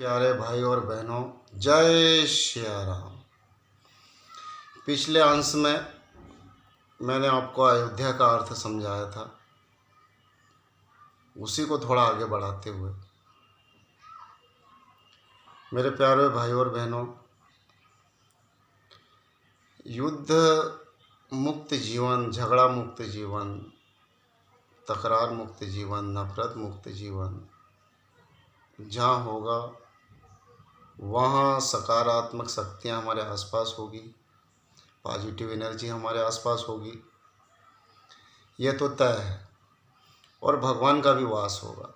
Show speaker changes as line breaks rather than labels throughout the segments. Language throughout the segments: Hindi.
प्यारे भाई और बहनों, जय सिया राम। पिछले अंश में मैंने आपको अयोध्या का अर्थ समझाया था, उसी को थोड़ा आगे बढ़ाते हुए मेरे प्यारे भाई और बहनों, युद्ध मुक्त जीवन, झगड़ा मुक्त जीवन, तकरार मुक्त जीवन, नफरत मुक्त जीवन जहाँ होगा वहाँ सकारात्मक शक्तियाँ हमारे आसपास होगी, पॉजिटिव एनर्जी हमारे आसपास होगी, ये तो तय है। और भगवान का भी वास होगा।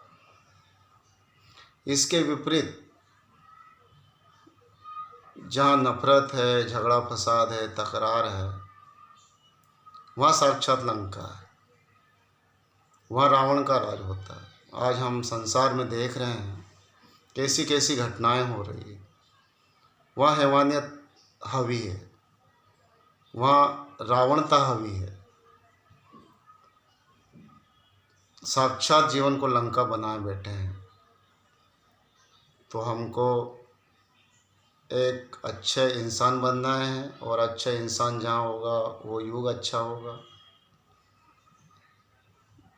इसके विपरीत जहाँ नफरत है, झगड़ा फसाद है, तकरार है, वहाँ साक्षात लंका है, वहाँ रावण का राज होता है। आज हम संसार में देख रहे हैं कैसी कैसी घटनाएं हो रही है। वहाँ हैवानियत हावी है, वहाँ रावणता हावी है। साक्षात जीवन को लंका बनाए बैठे हैं। तो हमको एक अच्छे इंसान बनना है, और अच्छे इंसान जहाँ होगा वो युग अच्छा होगा।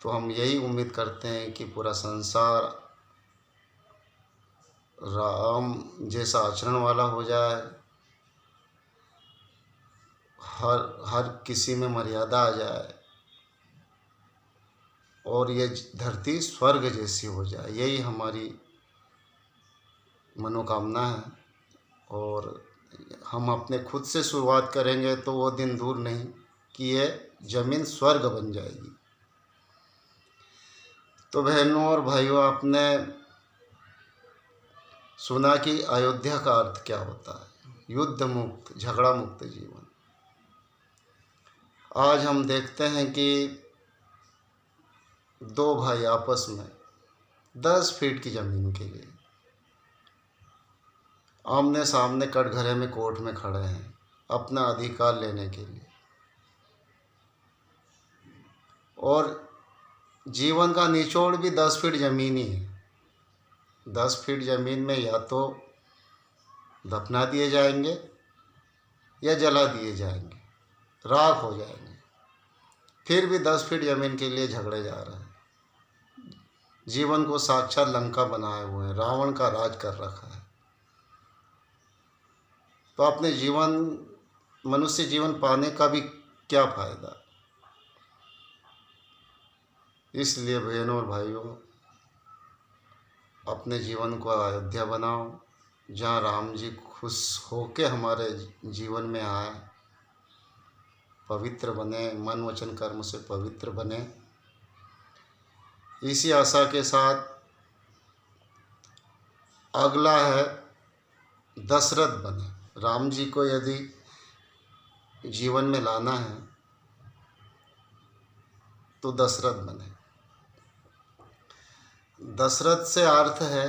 तो हम यही उम्मीद करते हैं कि पूरा संसार राम जैसा आचरण वाला हो जाए, हर किसी में मर्यादा आ जाए, और ये धरती स्वर्ग जैसी हो जाए। यही हमारी मनोकामना है। और हम अपने खुद से शुरुआत करेंगे तो वो दिन दूर नहीं कि ये ज़मीन स्वर्ग बन जाएगी। तो बहनों और भाइयों, आपने सुना कि अयोध्या का अर्थ क्या होता है, युद्ध मुक्त, झगड़ा मुक्त जीवन। आज हम देखते हैं कि दो भाई आपस में 10 फीट की ज़मीन के लिए आमने सामने कटघरे में कोर्ट में खड़े हैं अपना अधिकार लेने के लिए। और जीवन का निचोड़ भी 10 फीट ज़मीन ही है। 10 फीट ज़मीन में या तो दफना दिए जाएंगे या जला दिए जाएंगे, राख हो जाएंगे। फिर भी 10 फीट ज़मीन के लिए झगड़े जा रहे हैं। जीवन को साक्षात लंका बनाए हुए हैं, रावण का राज कर रखा है। तो अपने जीवन, मनुष्य जीवन पाने का भी क्या फ़ायदा। इसलिए बहनों और भाइयों, अपने जीवन को अयोध्या बनाओ, जहाँ राम जी खुश होके हमारे जीवन में आए, पवित्र बने, मन वचन कर्म से पवित्र बने। इसी आशा के साथ अगला है दशरथ बने। राम जी को यदि जीवन में लाना है तो दशरथ बने। दशरथ से अर्थ है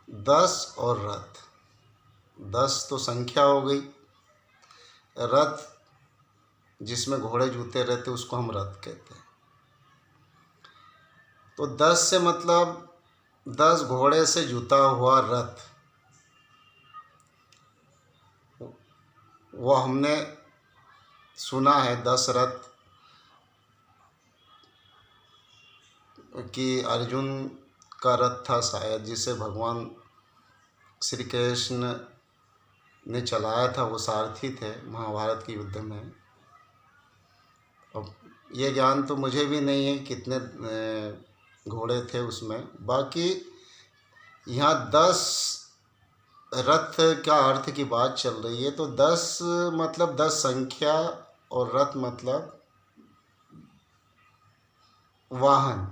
10 और रथ। 10 तो संख्या हो गई, रथ जिसमें घोड़े जूते रहते उसको हम रथ कहते हैं। तो 10 से मतलब 10 घोड़े से जुता हुआ रथ, वो हमने सुना है 10 रथ कि अर्जुन का रथ था शायद, जिसे भगवान श्री कृष्ण ने चलाया था। वो सारथी थे महाभारत के युद्ध में। अब ये ज्ञान तो मुझे भी नहीं है कितने घोड़े थे उसमें। बाकी यहाँ 10 रथ का अर्थ की बात चल रही है। तो 10 मतलब 10 संख्या, और रथ मतलब वाहन।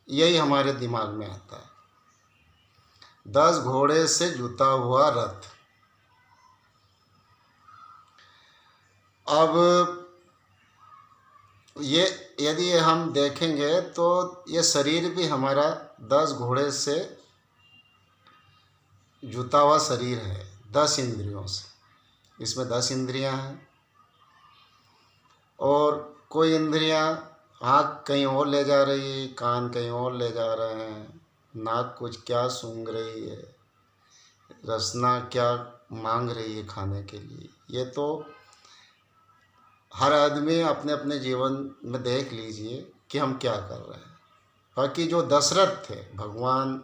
यही हमारे दिमाग में आता है, 10 घोड़े से जुता हुआ रथ। अब ये यदि हम देखेंगे तो ये शरीर भी हमारा 10 घोड़े से जुता हुआ शरीर है, 10 इंद्रियों से। इसमें 10 इंद्रियां हैं, और कोई इंद्रियां आँख कहीं और ले जा रही, कान कहीं और ले जा रहे हैं, नाक कुछ क्या सूंघ रही है, रसना क्या मांग रही है खाने के लिए। ये तो हर आदमी अपने अपने जीवन में देख लीजिए कि हम क्या कर रहे हैं। बाकी जो दशरथ थे, भगवान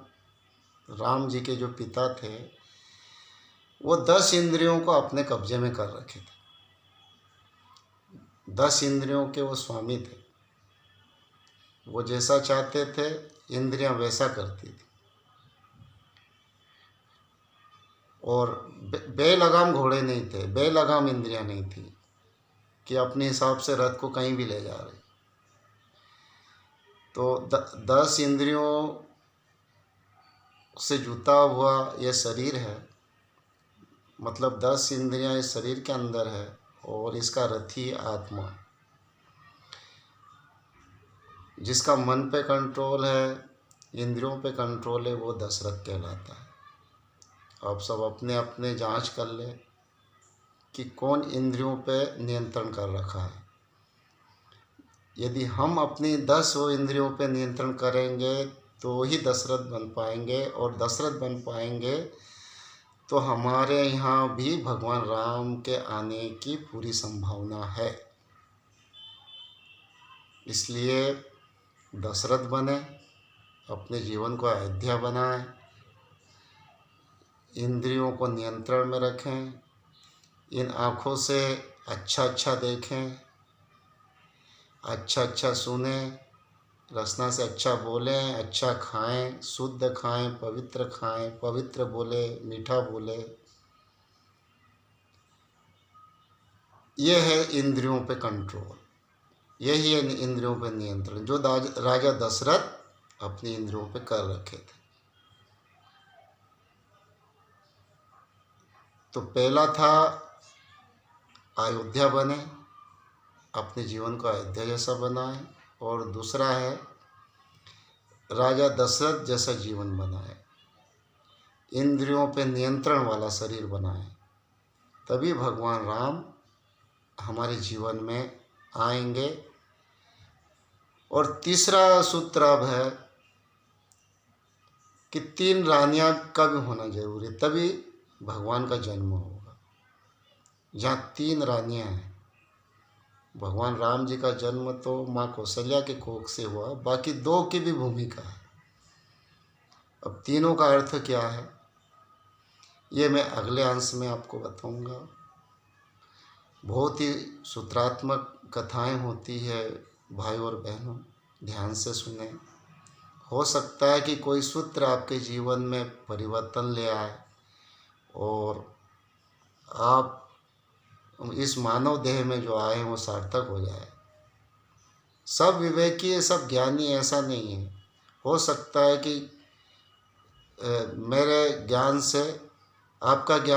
राम जी के जो पिता थे, वो 10 इंद्रियों को अपने कब्जे में कर रखे थे। 10 इंद्रियों के वो स्वामी थे। वो जैसा चाहते थे इंद्रियां वैसा करती थी। और बेलगाम घोड़े नहीं थे, बेलगाम इंद्रियां नहीं थी कि अपने हिसाब से रथ को कहीं भी ले जा रही। तो 10 इंद्रियों से जुता हुआ ये शरीर है, मतलब 10 इंद्रियां इस शरीर के अंदर है और इसका रथी आत्मा, जिसका मन पे कंट्रोल है, इंद्रियों पे कंट्रोल है, वो दशरथ कहलाता है। आप सब अपने अपने जांच कर ले कि कौन इंद्रियों पे नियंत्रण कर रखा है। यदि हम अपनी 10 इंद्रियों पे नियंत्रण करेंगे तो ही दशरथ बन पाएंगे, और दशरथ बन पाएंगे तो हमारे यहाँ भी भगवान राम के आने की पूरी संभावना है। इसलिए दशरथ बने, अपने जीवन को अयोध्या बनाएं, इंद्रियों को नियंत्रण में रखें, इन आँखों से अच्छा अच्छा देखें, अच्छा अच्छा सुने, रसना से अच्छा बोलें, अच्छा खाएं, शुद्ध खाएं, पवित्र बोले, मीठा बोले। ये है इंद्रियों पे कंट्रोल, यही है इंद्रियों पे नियंत्रण जो राजा दशरथ अपनी इंद्रियों पे कर रखे थे। तो पहला था अयोध्या बने, अपने जीवन को अयोध्या जैसा बनाए, और दूसरा है राजा दशरथ जैसा जीवन बनाए, इंद्रियों पे नियंत्रण वाला शरीर बनाए, तभी भगवान राम हमारे जीवन में आएंगे। और तीसरा सूत्र अब है कि 3 रानियां का भी होना जरूरी है, तभी भगवान का जन्म होगा। जहाँ 3 रानियां हैं, भगवान राम जी का जन्म तो माँ कौशल्या के कोख से हुआ, बाकी 2 की भी भूमिका है। अब तीनों का अर्थ क्या है, ये मैं अगले अंश में आपको बताऊंगा। बहुत ही सूत्रात्मक कथाएं होती है भाई और बहनों, ध्यान से सुने। हो सकता है कि कोई सूत्र आपके जीवन में परिवर्तन ले आए और आप इस मानव देह में जो आए हैं वो सार्थक हो जाए। सब विवेकी, सब ज्ञानी ऐसा नहीं है। हो सकता है कि मेरे ज्ञान से आपका ज्ञान